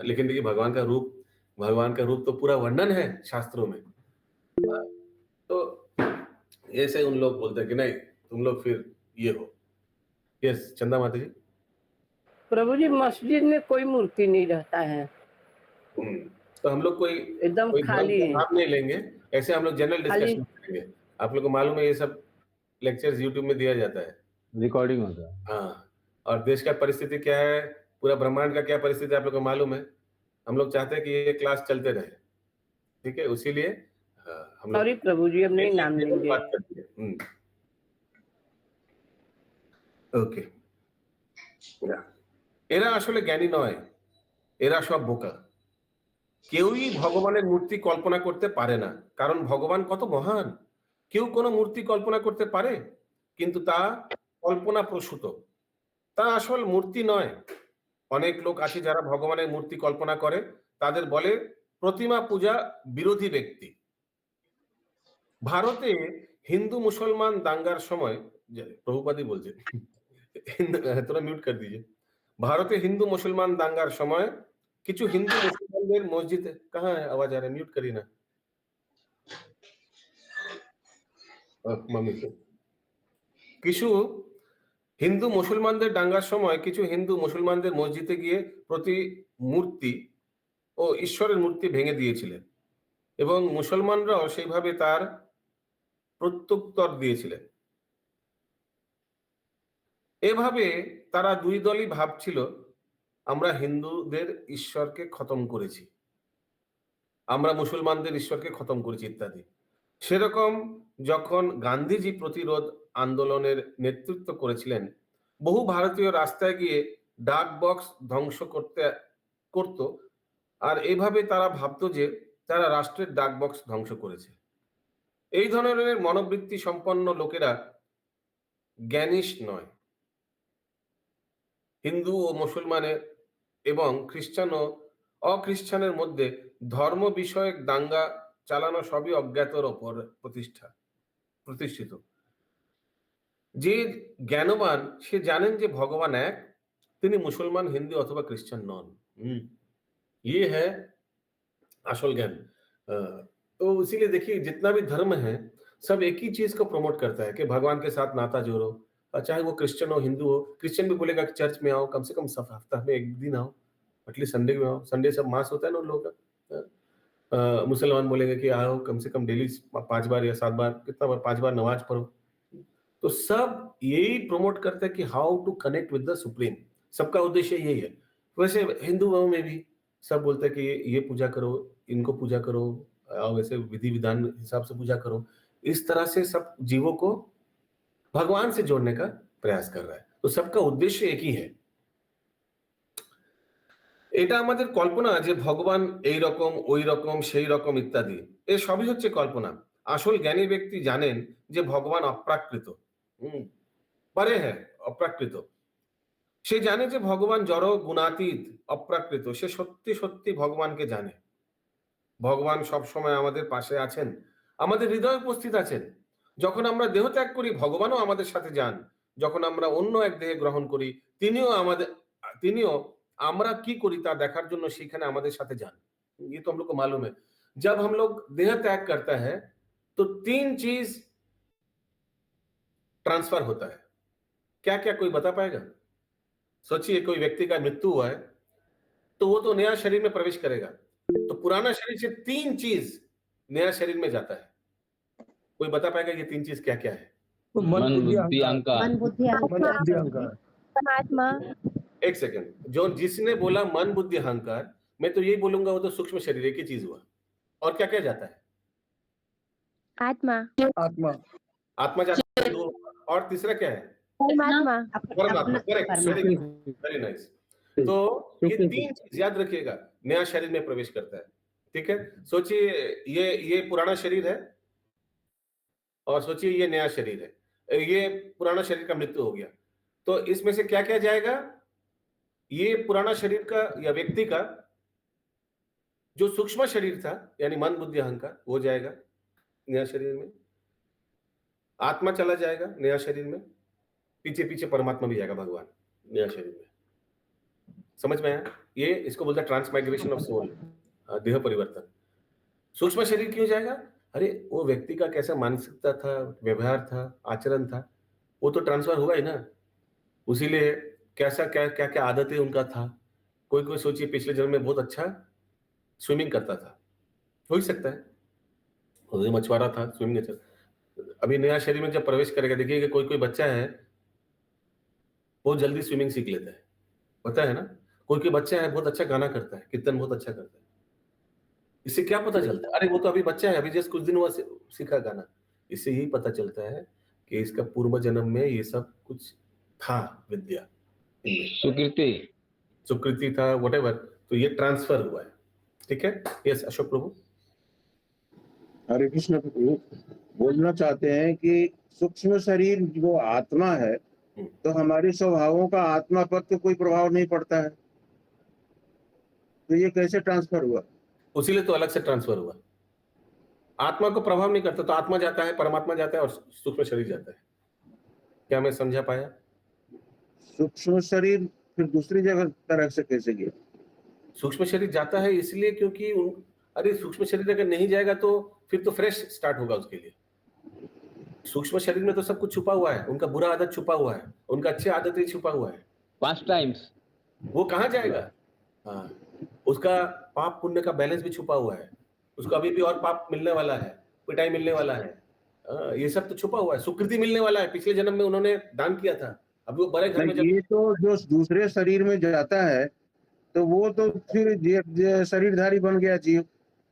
लेकिन देखिए भगवान का रूप तो पूरा वर्णन है शास्त्रों में। तो ऐसे उन लोग बोलते हैं कि नहीं, तुम लोग फिर ये हो। यस, चंदा माता जी। प्रभु जी, मस्जिद में कोई मूर्ति नहीं रहता है, तो हम लोग कोई एकदम खाली है, नाम नहीं लेंगे, ऐसे हम लोग जनरल डिस्कशन करेंगे। आप लोग को मालूम है ये सब लेक्चर्स यूट्यूब में दिया जाता है, रिकॉर्डिंग होता है। हाँ, और देश का परिस्थिति क्या है, पूरा ब्रह्मांड का क्या परिस्थिति आप लोग को मालूम है। हम लोग चाहते हैं कि ये क्लास चलते रहे, ठीक है, उसीलिए हम लोग सॉरी प्रभु जी, अब नहीं नाम लेंगे। ওকে, এরা আসলে জ্ঞানী নয়, এরা সব বোকা। কেউই ভগবানের মূর্তি কল্পনা করতে পারে না, কারণ ভগবান কত মহান। কেউ কোনো মূর্তি কল্পনা করতে পারে, কিন্তু তা কল্পনা প্রসূত, তা আসল মূর্তি নয়। অনেক লোক আছে যারা ভগবানের মূর্তি কল্পনা করে, তাদের বলে প্রতিমা পূজা বিরোধী ব্যক্তি। ভারতে হিন্দু মুসলমান দাঙ্গার সময়, প্রভুপাদই বলছে, তোরা মিউট कर दीजिए। ভারতে হিন্দু মুসলমান দাঙ্গার সময় কিছু হিন্দু মুসলমানদের মসজিদে, कहाँ है आवाज आ रहा है, म्यूट करिए ना मम्मी को। কিছু হিন্দু মুসলমানদের দাঙ্গার সময় কিছু হিন্দু মুসলমানদের মসজিদে গিয়ে প্রতিমূর্তি ও ঈশ্বরের মূর্তি ভেঙে দিয়েছিলেন এবং মুসলমানরাও সেইভাবে তার প্রত্যুত্তর দিয়েছিলেন। এভাবে তারা দুই দলই ভাবছিল আমরা হিন্দুদের ঈশ্বরকে খতম করেছি, আমরা মুসলমানদের ঈশ্বরকে খতম করেছি ইত্যাদি। সেরকম যখন গান্ধীজি প্রতিরোধ আন্দোলনের নেতৃত্ব করেছিলেন, বহু ভারতীয় রাস্তায় গিয়ে ডাক বক্স ধ্বংস করত, আর এইভাবে তারা ভাবতো যে তারা রাষ্ট্রের ডাক বক্স ধ্বংস করেছে। এই ধরনের মনোবৃত্তি সম্পন্ন লোকেরা জ্ঞানীশ নয়। হিন্দু ও মুসলমানের এবং খ্রিস্টান ও অখ্রিস্টানের মধ্যে ধর্ম বিষয়ক দাঙ্গা চালানো সবই অজ্ঞাতর ওপর প্রতিষ্ঠিত। যে জ্ঞানবান সে জানেন যে ভগবান এক, তিনি মুসলমান, হিন্দু অথবা খ্রিস্টান নন। ये है असल ज्ञान। तो इसीलिए देखिए जितना भी धर्म है सब एक ही चीज को प्रमोट करता है कि भगवान के साथ नाता जोड़ो, और चाहे वो क्रिश्चियन हो हिंदू हो। क्रिश्चियन भी बोलेगा कि चर्च में आओ, कम से कम हफ्ता में एक दिन आओ, एटलीस्ट संडे में आओ, संडे सब मास होता है ना उन लोगों का। मुसलमान बोलेंगे कि आओ कम से कम डेली 5 बार या 7 बार, कितना बार, 5 बार नमाज पढ़ो। तो सब यही प्रमोट करते हैं कि how to connect with the supreme, सबका उद्देश्य यही है। वैसे हिंदुओं में भी सब बोलते हैं कि ये पूजा करो, इनको पूजा करो, और वैसे विधि विधान हिसाब से पूजा करो। इस तरह से सब जीवों को भगवान से जोड़ने का प्रयास कर रहा है। तो सबका उद्देश्य एक ही है। এটা আমাদের কল্পনা যে ভগবান এই রকম ওই রকম সেই রকম ইত্যাদি, এ সবই হচ্ছে কল্পনা। আসল জ্ঞানী ব্যক্তি জানেন যে ভগবান অপ্রাকৃত, পারে হ্যাঁ অপ্রাকৃত। সে জানে যে ভগবান জড় গুণাতীত অপ্রাকৃত। সে সত্যি সত্যি ভগবানকে জানে। ভগবান সব সময় আমাদের পাশে আছেন, আমাদের হৃদয়ে উপস্থিত আছেন। যখন আমরা দেহ ত্যাগ করি ভগবানও আমাদের সাথে যান, যখন আমরা অন্য এক দেহে গ্রহণ করি তিনিও আমরা কি করি তা দেখার জন্য সেখানে আমাদের সাথে যান। ये तो हम लोग को मालूम है। जब हम लोग देह त्याग करता है तो 3 चीज ट्रांसफर होता है। क्या क्या कोई बता पाएगा? सोचिए कोई व्यक्ति का मृत्यु हुआ है तो वो तो नया शरीर में प्रवेश करेगा, तो पुराना शरीर से 3 चीज नया शरीर में जाता है। कोई बता पाएगा ये 3 चीज क्या क्या है? मन बुद्धि अहंकार। मन बुद्धि अहंकार परमात्मा। एक सेकंड, जो जिसने बोला मन बुद्धि अहंकार, मैं तो यही बोलूंगा वो तो सूक्ष्म शरीर एक ही चीज हुआ। और क्या क्या जाता है? आत्मा। आत्मा आत्मा जाता है, दो, और तीसरा क्या है? परमात्मा। परमात्मा। Correct, very nice. तो ये 3 चीज याद रखिएगा, नया शरीर में प्रवेश करता है। ठीक है, सोचिए ये पुराना शरीर है और सोचिए ये नया शरीर है। ये पुराना शरीर का मृत्यु हो गया, तो इसमें से क्या क्या जाएगा? ये पुराना शरीर का या व्यक्ति का जो सूक्ष्म शरीर था यानी मन बुद्धि अहंकार वो जाएगा नया शरीर में, आत्मा चला जाएगा नया शरीर में, पीछे पीछे परमात्मा भी जाएगा भगवान नया शरीर में। समझ में आया? ये इसको बोलते हैं ट्रांसमाइग्रेशन ऑफ सोल, देह परिवर्तन। सूक्ष्म शरीर क्यों जाएगा? अरे वो व्यक्ति का कैसा मानसिकता था, व्यवहार था, आचरण था, वो तो ट्रांसफर हुआ ही ना। उसीलिए कैसा क्या क्या क्या आदतें उनका था। कोई कोई सोचिए पिछले जन्म में बहुत अच्छा स्विमिंग करता था, हो ही सकता है, मछुआरा था, स्विमिंग अच्छा। अभी नया शरीर में जब प्रवेश करेगा देखिएगा कोई कोई बच्चा है बहुत जल्दी स्विमिंग सीख लेता है, पता है ना। कोई कोई बच्चा है बहुत अच्छा गाना करता है, कीर्तन बहुत अच्छा करता है। इससे क्या पता चलता है? अरे वो तो अभी बच्चा है, अभी जस्ट कुछ दिन हुआ सीखा गाना। इससे यही पता चलता है कि इसका पूर्व जन्म में ये सब कुछ था, विद्या, सुकृति था, व्हाटएवर, तो ये ट्रांसफर हुआ है। ठीक है, यस अशोक प्रभु। हरे कृष्ण प्रभु बोलना चाहते हैं कि सूक्ष्म शरीर जो आत्मा है तो हमारे स्वभावों का आत्मा पर तो कोई प्रभाव नहीं पड़ता है, तो ये कैसे ट्रांसफर हुआ? उसीलिए तो अलग से ट्रांसफर हुआ। आत्मा को प्रभाव नहीं करता, तो आत्मा जाता है, परमात्मा जाता है और सूक्ष्म शरीर जाता है। क्या मैं समझा पाया? सूक्ष्म शरीर फिर दूसरी जगह तरह से कैसे गया? सूक्ष्म शरीर जाता है इसलिए क्योंकि अरे सूक्ष्म शरीर अगर नहीं जाएगा तो फिर तो फ्रेश स्टार्ट होगा उसके लिए। सूक्ष्म शरीर में तो सब कुछ छुपा हुआ है, उनका बुरा आदत छुपा हुआ है, उनका अच्छी आदतें छुपा हुआ है। 5 टाइम्स वो कहाँ जाएगा? हाँ, उसका पाप पुण्य का बैलेंस भी छुपा हुआ है, उसको अभी भी और पाप मिलने वाला है, पिटाई मिलने वाला है, ये सब तो छुपा हुआ है। सुकृति मिलने वाला है, पिछले जन्म में उन्होंने दान किया था, अभी वो बड़े घर में ये तो जो दूसरे शरीर में जाता है तो वो तो फिर शरीरधारी बन गया जीव।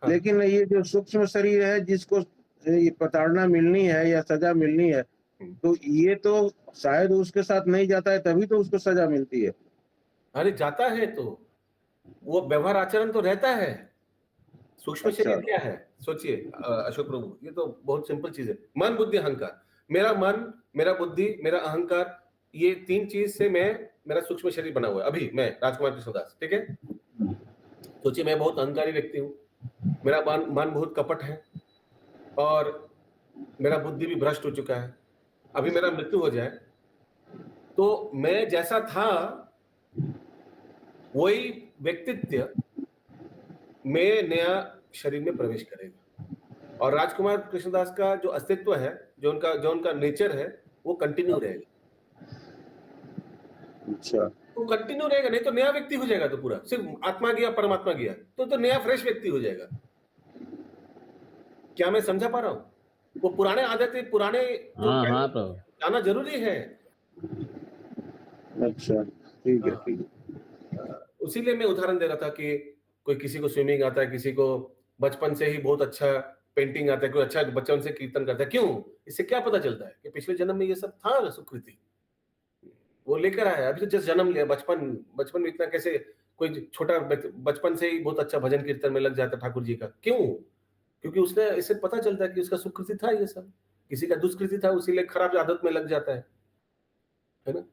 हाँ। लेकिन ये जो सूक्ष्म शरीर है जिसको प्रताड़ना मिलनी है या सजा मिलनी है, तो ये तो शायद उसके साथ नहीं जाता है तभी तो उसको सजा मिलती है। अरे जाता है तो वो व्यवहार आचरण तो रहता है। सूक्ष्म शरीर क्या है सोचिए अशोक प्रभु, ये तो बहुत सिंपल चीज है। मन बुद्धि अहंकार, मेरा मन, मेरा बुद्धि, मेरा अहंकार, ये 3 चीज से मेरा सूक्ष्म शरीर बना हुआ है। अभी मैं राजकुमार कृष्णदास, ठीक है, सोचिए मैं बहुत अहंकारी व्यक्ति हूँ, मेरा मन बहुत कपट है और मेरा बुद्धि भी भ्रष्ट हो चुका है। अभी मेरा मृत्यु हो जाए तो मैं जैसा था वही व्यक्तित्व में नया शरीर में प्रवेश करेगा और राजकुमार कृष्णदास का जो अस्तित्व है, जो उनका नेचर है, वो कंटिन्यू रहेगा। अच्छा, वो कंटिन्यू रहेगा, नहीं तो नया व्यक्ति हो जाएगा। तो पूरा सिर्फ आत्मा गया परमात्मा गया तो नया फ्रेश व्यक्ति हो जाएगा। क्या मैं समझा पा रहा हूँ? वो पुराने आदतें, पुराने जाना जरूरी है। अच्छा, ठीक है, ठीक है। उसीलिए मैं उदाहरण दे रहा था कि कोई किसी को स्विमिंग आता है, किसी को बचपन से ही बहुत अच्छा पेंटिंग आता है, कोई अच्छा बचपन से कीर्तन करता है। क्यों? इससे क्या पता चलता है कि पिछले जन्म में ये सब था, सुकृति वो लेकर आया। अभी तो जस्ट जन्म लिया, बचपन में इतना कैसे कोई छोटा बचपन से ही बहुत अच्छा भजन कीर्तन में लग जाता ठाकुर जी का। क्यों? क्योंकि उसने इससे पता चलता है कि उसका सुकृति था ये सब, किसी का दुष्कृति था, उसीलिए खराब आदत में लग जाता है ना।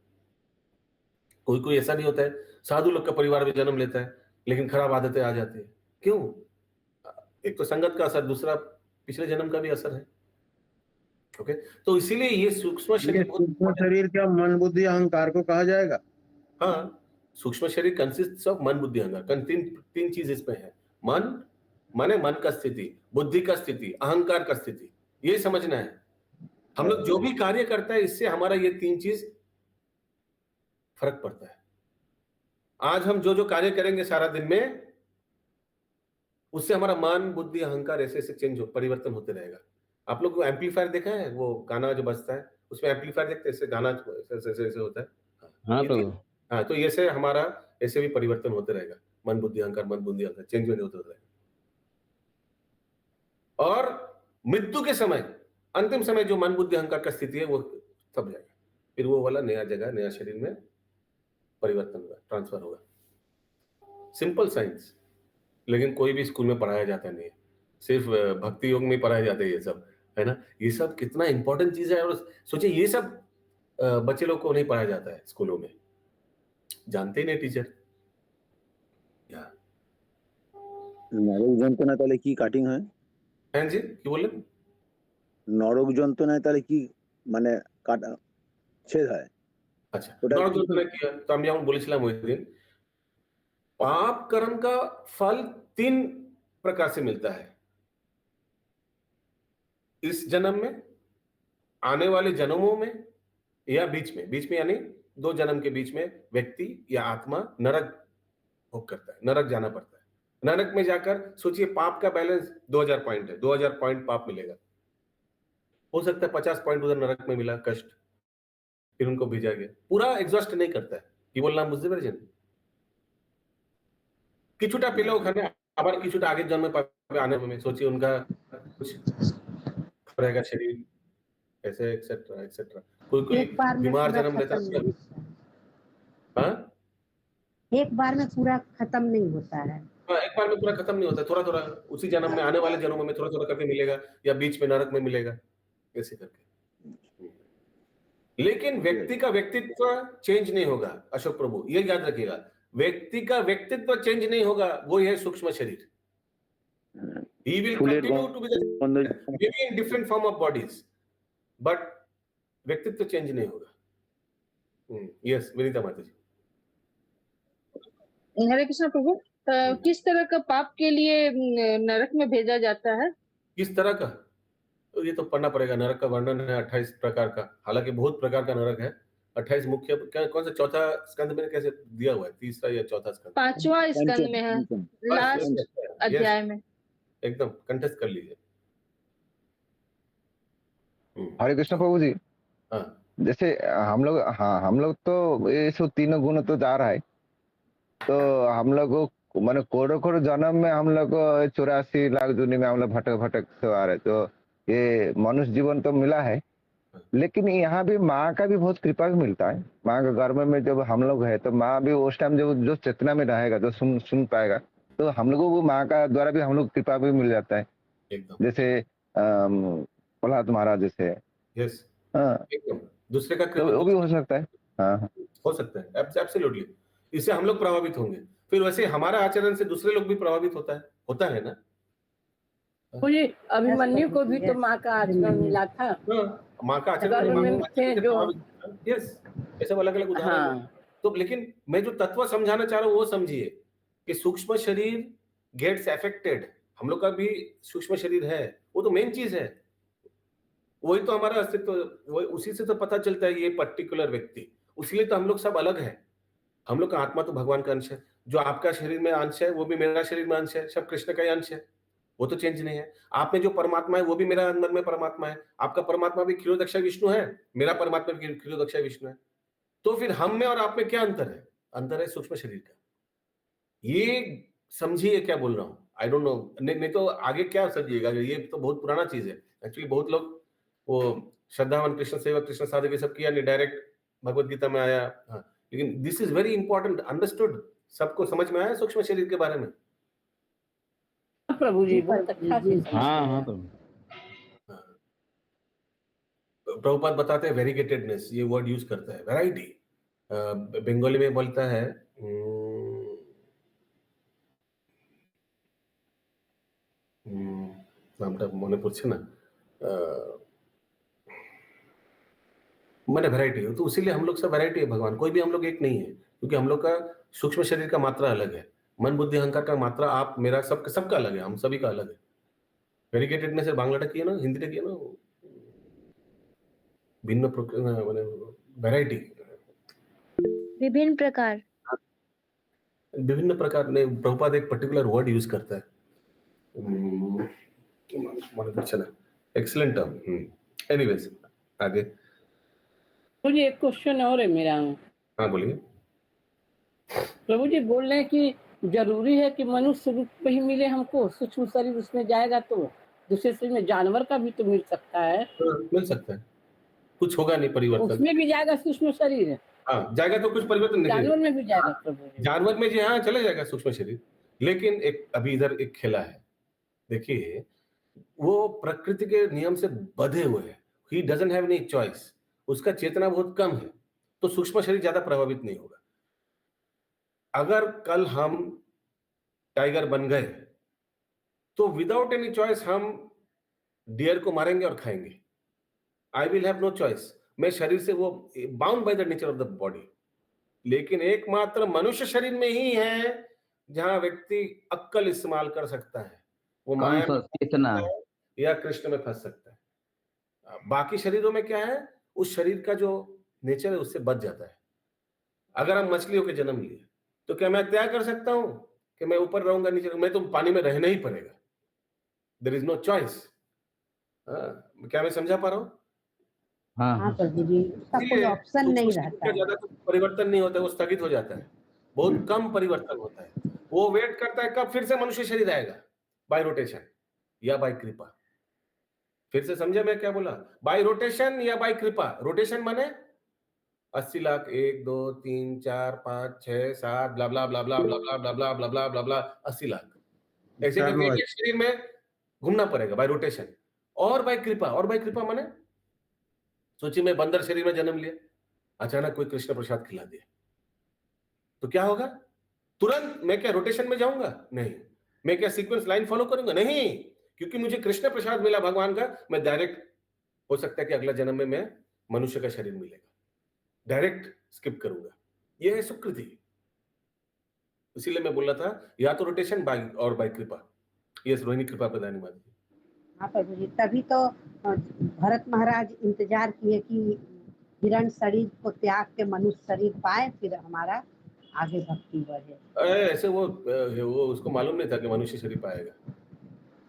कोई ऐसा नहीं होता है, साधु लोग का परिवार में जन्म लेता है लेकिन खराब आदतें आ जाती है। क्यों? एक तो संगत का असर, दूसरा पिछले जन्म का भी असर है। ओके, तो इसीलिए ये सूक्ष्म ये शरीर बहुत सूक्ष्म शरीर क्या मन बुद्धि अहंकार को कहा जाएगा? हाँ, सूक्ष्म शरीर कंसिस्ट ऑफ मन बुद्धि अहंकार। तीन चीज इसमें है। मन माने मन का स्थिति, बुद्धि का स्थिति, अहंकार का स्थिति, ये समझना है। हम लोग जो भी कार्य करता है इससे हमारा ये तीन चीज फर्क पड़ता है। आज हम जो जो कार्य करेंगे सारा दिन में, उससे हमारा मन बुद्धि अहंकार ऐसे ऐसे चेंज हो परिवर्तन होते रहेगा। आप लोग एम्पलीफायर देखा है, वो गाना जो बजता है उसमें एम्पलीफायर देखते हैं, ऐसे गाना ऐसे होता है। हाँ ये प्रभु। हाँ, तो ऐसे हमारा ऐसे भी परिवर्तन होते रहेगा। मन बुद्धि अहंकार चेंज होते रहेगा। और मृत्यु के समय, अंतिम समय जो मन बुद्धि अहंकार का स्थिति है वो तब जाएगा, फिर वो वाला नया जगह नया शरीर में परिवर्तन होगा, ट्रांसफर होगा। सिंपल साइंस, लेकिन कोई भी स्कूल में पढ़ाया जाता नहीं है। सिर्फ भक्ति योग में पढ़ाया जाता है ये सब, है ना। ये सब कितना इंपॉर्टेंट चीज है। और सोचिए ये सब बच्चे लोग को नहीं पढ़ाया जाता है स्कूलों में, जानते ही नहीं टीचर। নরক যন্ত্রণা তাহলে কি কাটিং হয়? হ্যাঁ জি, কি বললেন? নরক যন্ত্রণায় তাহলে কি মানে কাটা ছেদ হয়? আচ্ছা, নরক যন্ত্রণা কি হয়? তো আমি যেমন বলেছিলাম ওই দিন, पाप कर्म का फल 3 प्रकार से मिलता है। इस जन्म में, आने वाले जन्मों में, या बीच में यानी 2 जन्म के बीच में व्यक्ति या आत्मा नरक भोग करता है, नरक जाना पड़ता है। नरक में जाकर सोचिए, पाप का बैलेंस 2000 पॉइंट है, 2000 पॉइंट पाप मिलेगा। हो सकता है 50 पॉइंट उधर नरक में मिला कष्ट, फिर उनको भेजा गया। पूरा एग्जॉस्ट नहीं करता है। কি বললাম বুঝতে পেরেছেন? কিছুটা পেলেও ওখানে, আবার কিছুটা আগের জন্মে পাবে आने में। सोचिए उनका कुछ रहेगा शरीर, ऐसे एक्सेट्रा एक्सेट्रा। कोई एक बार में बीमार पूरा जन्म लेता खत्म है। नहीं होता हाँ, है। एक बार में पूरा खत्म नहीं होता है। हाँ, एक बार में पूरा खत्म नहीं होता, थोड़ा थोड़ा उसी जन्म में, आने वाले जन्मों में थोड़ा थोड़ा करके मिलेगा, या बीच में नरक में मिलेगा, ऐसे करके। लेकिन व्यक्ति का व्यक्तित्व चेंज नहीं होगा अशोक प्रभु, ये याद रखिएगा। व्यक्ति का व्यक्तित्व चेंज नहीं होगा, वो है सूक्ष्म शरीर। He will continue to be maybe in different form of bodies, but व्यक्तित्व चेंज नहीं होगा। यस, विनीता माता जी। हरे कृष्ण प्रभु। किस तरह का पाप के लिए नरक में भेजा जाता है? किस तरह का, तो ये तो पढ़ना पड़ेगा। नरक का वर्णन है 28 प्रकार का, हालांकि बहुत प्रकार का नरक है। 28 मुख्य, कौन सा चौथा स्कंद में कैसे दिया हुआ है? तीसरा या चौथा स्कंद? 5वां स्कंद में है, लास्ट अध्याय में। एकदम कंठस्थ कर लीजिए। हरे कृष्ण प्रभु जी। हाँ, जैसे हम लोग तो ये सब तीनों गुण तो जा रहा है, तो हम लोग को माने करोड़ जन्म में हम लोग को 84 लाख दुनिया में हम लोग भटक से आ रहे, तो ये मनुष्य जीवन तो मिला है, लेकिन यहाँ भी माँ का भी बहुत कृपा भी मिलता है। माँ के गर्भ में जब हम लोग है, तो माँ भी उस टाइम जो चेतना में रहेगा, जो सुन पाएगा, तो हम लोगों को माँ का द्वारा भी हम लोग कृपा भी मिल जाता है। एकदम जैसे प्रहलाद महाराज जैसे। यस, हाँ, एकदम दूसरे का तो वो भी हो सकता है। हाँ, हो सकता है, एब्सोल्युटली। इससे हम लोग प्रभावित होंगे, फिर वैसे हमारा आचरण से दूसरे लोग भी प्रभावित होता है ना। मुझे अभिमन्यु को भी तो माँ का आचरण मिला था। माँ का गर्भ आचरण में थे जो। यस, ऐसे अलग अलग उदाहरण हैं। हाँ, तो लेकिन मैं जो तत्व समझाना चाह रहा हूँ वो समझिए कि सूक्ष्म शरीर गेट्स अफेक्टेड। हम लोग का भी सूक्ष्म शरीर है, वो तो मेन चीज है, वही तो हमारा अस्तित्व, वही उसी से तो पता चलता है ये पर्टिकुलर व्यक्ति। उसलिए तो हम लोग सब अलग है। हम लोग का आत्मा तो भगवान का अंश है, जो आपका शरीर में अंश है वो भी मेरा शरीर में अंश है, सब कृष्ण का ही अंश है, वो तो चेंज नहीं है। आप में जो परमात्मा है वो भी मेरा अंदर में परमात्मा है। आपका परमात्मा भी क्षीरोदक्षा विष्णु है, मेरा परमात्मा भी क्षीरोदक्षा विष्णु है। तो फिर हम में और आप में क्या अंतर है? अंतर है सूक्ष्म शरीर का। ये समझिए क्या बोल रहा हूँ। आई डोंट नो, नहीं तो आगे क्या समझिएगा, ये तो बहुत पुराना चीज है। एक्चुअली बहुत लोग वो श्रद्धावान कृष्ण सेवक कृष्ण साधक ये सब किया नहीं, डायरेक्ट भगवत गीता में आया। हाँ, लेकिन this is very important, understood. सबको समझ में आया सूक्ष्म शरीर के बारे में? प्रभु जी बहुत अच्छा से हाँ प्रभु। प्रभुपाद बताते हैं वेरीगेटेडनेस, ये वर्ड यूज करता है, वैरायटी। बंगाली में बोलता है নামটা মনে পড়ছে না। मैंने वैरायटी है, तो इसीलिए हम लोग सब वैरायटी है भगवान, कोई भी हम लोग एक नहीं है, क्योंकि हम लोग का सूक्ष्म शरीर का मात्रा अलग है, मन बुद्धि अहंकार का मात्रा आप मेरा सबका अलग है, हम सभी का अलग है। वेरिकेटेड में से बांग्ला टक किया ना, हिंदी टक किया ना, भिन्न मैंने वैरायटी, विभिन्न प्रकार ने प्रभुपाद एक पर्टिकुलर वर्ड यूज करता है, चला एक्सीलेंट टर्म। एनीवेज आगे। मुझे एक क्वेश्चन और है मेरा। हाँ बोलिए। प्रभु जी बोल रहे हैं कि जरूरी है कि मनुष्य रूप में ही मिले हमको, सूक्ष्म शरीर उसमें जाएगा तो दूसरे शरीर में जानवर का भी तो मिल सकता है। मिल सकता है, कुछ होगा नहीं परिवर्तन, उसमें भी जाएगा सूक्ष्म शरीर। हाँ जाएगा तो कुछ परिवर्तन नहीं, जानवर में भी जाएगा प्रभु जी। जानवर में जी हाँ चले जाएगा सूक्ष्म शरीर, लेकिन एक अभी इधर एक खेला है, देखिए वो प्रकृति के नियम से बंधे हुए हैं, he doesn't have any choice, उसका चेतना बहुत कम है, तो सूक्ष्म शरीर ज्यादा प्रभावित नहीं होगा। अगर कल हम टाइगर बन गए तो विदाउट एनी चॉइस हम डियर को मारेंगे और खाएंगे, I will have no choice, मैं शरीर से वो bound by the nature of the body. लेकिन एकमात्र मनुष्य शरीर में ही है जहां व्यक्ति अक्ल इस्तेमाल कर सकता है, वो माया में कितना या कृष्ण में फंस सकता है। बाकी शरीरों में क्या है, उस शरीर का जो नेचर है उससे बच जाता है। अगर हम मछलियों के जन्म लिए तो क्या मैं त्याग कर सकता हूं कि मैं ऊपर रहूंगा नीचे, मैं तो पानी में रहना ही पड़ेगा, देयर इज नो चॉइस। क्या मैं समझा पा रहा हूँ? हाँ प्रभु जी, उसका कोई ऑप्शन नहीं रहता है। ज्यादा परिवर्तन नहीं होता है, वो स्थगित हो जाता है, बहुत कम परिवर्तन होता है। वो वेट करता है कब फिर से मनुष्य शरीर आएगा, बाय रोटेशन या बाय कृपा। फिर से समझे मैं क्या बोला, बाय रोटेशन या बाय कृपा। रोटेशन माने 80 लाख 1 2 3 4 5 6 7 ब्ला ब्ला ब्ला ब्ला ब्ला ब्ला ब्ला ब्ला ब्ला ब्ला ब्ला ब्ला 80 लाख ऐसे करके एक शरीर में घूमना पड़ेगा बाय रोटेशन। और बाय कृपा, और बाय कृपा माने सोचिए मैं बंदर शरीर में जन्म लिया, अचानक कोई कृष्ण प्रसाद खिला दिया तो क्या होगा? तुरंत मैं क्या रोटेशन में जाऊंगा? नहीं। मैं क्या सीक्वेंस लाइन फॉलो करूंगा? नहीं, क्योंकि मुझे कृष्ण प्रसाद मिला भगवान का, मैं डायरेक्ट, हो सकता है कि अगला जन्म में मैं मनुष्य का शरीर मिलेगा, डायरेक्ट स्किप करूंगा। यह है सुकृति। इसीलिए मैं बोल रहा था या तो रोटेशन बाय और बाय कृपा। यस रोहिणी, कृपा प्रदानी माता। हाँ प्रभु जी, तभी तो भरत महाराज इंतजार किए कि हिरण शरीर को त्याग के मनुष्य शरीर पाए, फिर हमारा आगे भक्ति बढ़े। ऐसे वो उसको मालूम नहीं था कि मनुष्य शरीर पाएगा।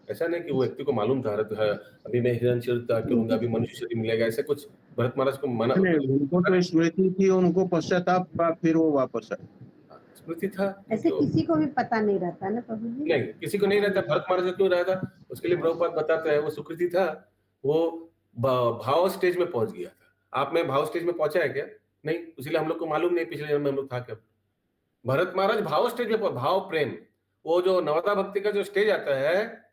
ऐसा नहीं कि वो व्यक्ति को मालूम था अभी मैं हिरण शरीर त्याग करूंगा, अभी मनुष्य शरीर मिलेगा, ऐसे कुछ भरत महाराज को मना नहीं, उनको तो स्मृति थी, उनको पश्चाताप हुआ, फिर वो वापस आए। स्मृति था, ऐसे किसी को भी पता नहीं रहता ना प्रभु जी। नहीं किसी को नहीं रहता। भरत महाराज क्यों रहा था, उसके लिए प्रभुपाद बताते हैं वो सुकृति था, वो भाव स्टेज में पहुंच गया था। आप में भाव स्टेज में पहुंचा है क्या? नहीं, इसलिए हम लोग को मालूम नहीं पिछले जन्म में हम लोग था क्या। भरत महाराज भाव स्टेज में, भाव प्रेम, वो जो नवदा भक्ति का जो स्टेज आता है,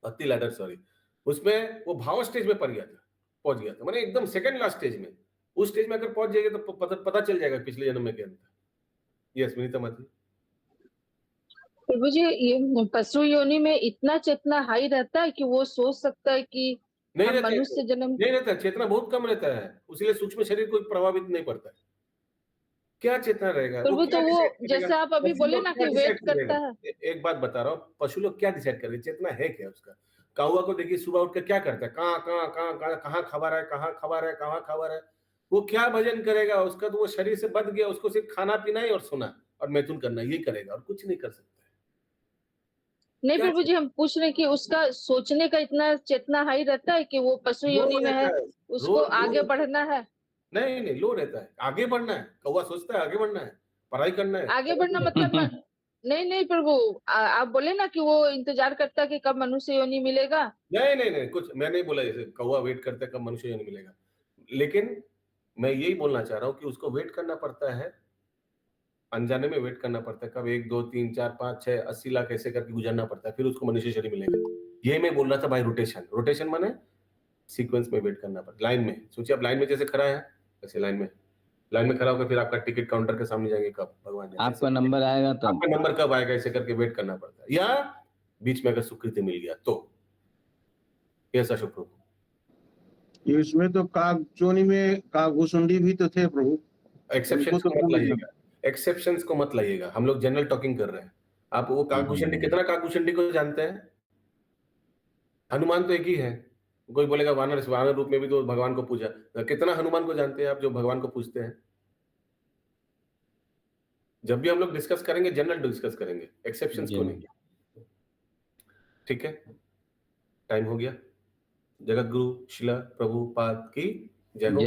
भक्ति लैडर सॉरी, उसमें वो भाव स्टेज में पहुंच गया था, मैंने एकदम सेकंड लास्ट स्टेज में। उस स्टेज में अगर पहुंच जाएगा तो पता चल जाएगा पिछले जन्म में क्या था। यस विनीता माता। प्रभु जी, ये पशु योनि में इतना चेतना हाई रहता है कि वो सोच सकता है कि हम मनुष्य जन्म नहीं रहता, चेतना बहुत कम रहता है, इसलिए सूक्ष्म शरीर को प्रभावित नहीं पड़ता है। क्या चेतना रहेगा प्रभु? तो वो जैसे आप अभी बोले ना कि वेट करता है। एक बात बता रहा हूँ, पशु लोग क्या डिसाइड करेंगे, चेतना है क्या उसका? कौवा को देखिए सुबह उठ कर क्या करता है, कहाँ खबर है, कहाँ खबर है, वो क्या भजन करेगा? उसका तो वो शरीर से बंध गया, उसको सिर्फ खाना पीना ही और सोना और मैथुन करना, यही करेगा और कुछ नहीं कर सकता। नहीं प्रभु जी, हम पूछ रहे कि उसका सोचने का इतना चेतना हाई रहता है कि वो पशु योनि में है, उसको आगे बढ़ना है। नहीं, लो रहता है, आगे बढ़ना है। कौवा सोचता है आगे बढ़ना है, पढ़ाई करना है, आगे बढ़ना मतलब नहीं प्रभु, आप बोले ना कि वो इंतजार करता है कि कब मनुष्य योनि मिलेगा। नहीं, कुछ मैं नहीं बोला जैसे कौवा वेट करता है कब मनुष्य योनि मिलेगा, लेकिन मैं यही बोलना चाह रहा हूँ कि उसको वेट करना पड़ता है, अनजाने में वेट करना पड़ता है, कब 1 2 3 4 5 6 80 लाख ऐसे करके गुजरना पड़ता है, फिर उसको मनुष्य शरीर मिलेगा। ये मैं बोल रहा था बाय रोटेशन। रोटेशन माने सीक्वेंस में वेट करना पड़ता, लाइन में। सोचिए आप लाइन में जैसे खड़ा है, ऐसे लाइन में खड़ा होकर फिर आपका टिकट काउंटर के सामने जाएंगे, कब भगवान जाने आपका नंबर आएगा तो आपका नंबर कब आएगा, ऐसे करके वेट करना पड़ता है। या बीच में अगर सुकृति मिल गया तो। यस अशोक प्रभु। ये इसमें तो कागचोनी में कागभूषुंडी भी तो थे प्रभु। एक्सेप्शंस को मत लाइएगा, एक्सेप्शंस को मत लाइएगा, हम लोग जनरल टॉकिंग कर रहे हैं। आप वो काकभूषणी, कितना काकभूषणी को जानते हैं? हनुमान तो एक ही है। कोई बोलेगा वानर, वानर रूप में भी तो भगवान को पूजा। कितना हनुमान को जानते हैं आप जो भगवान को पूजते हैं? जब भी हम लोग डिस्कस करेंगे जनरल डिस्कस करेंगे, एक्सेप्शंस को नहीं। ठीक है, टाइम हो गया। जगत गुरु शिला प्रभुपाद की जय हो।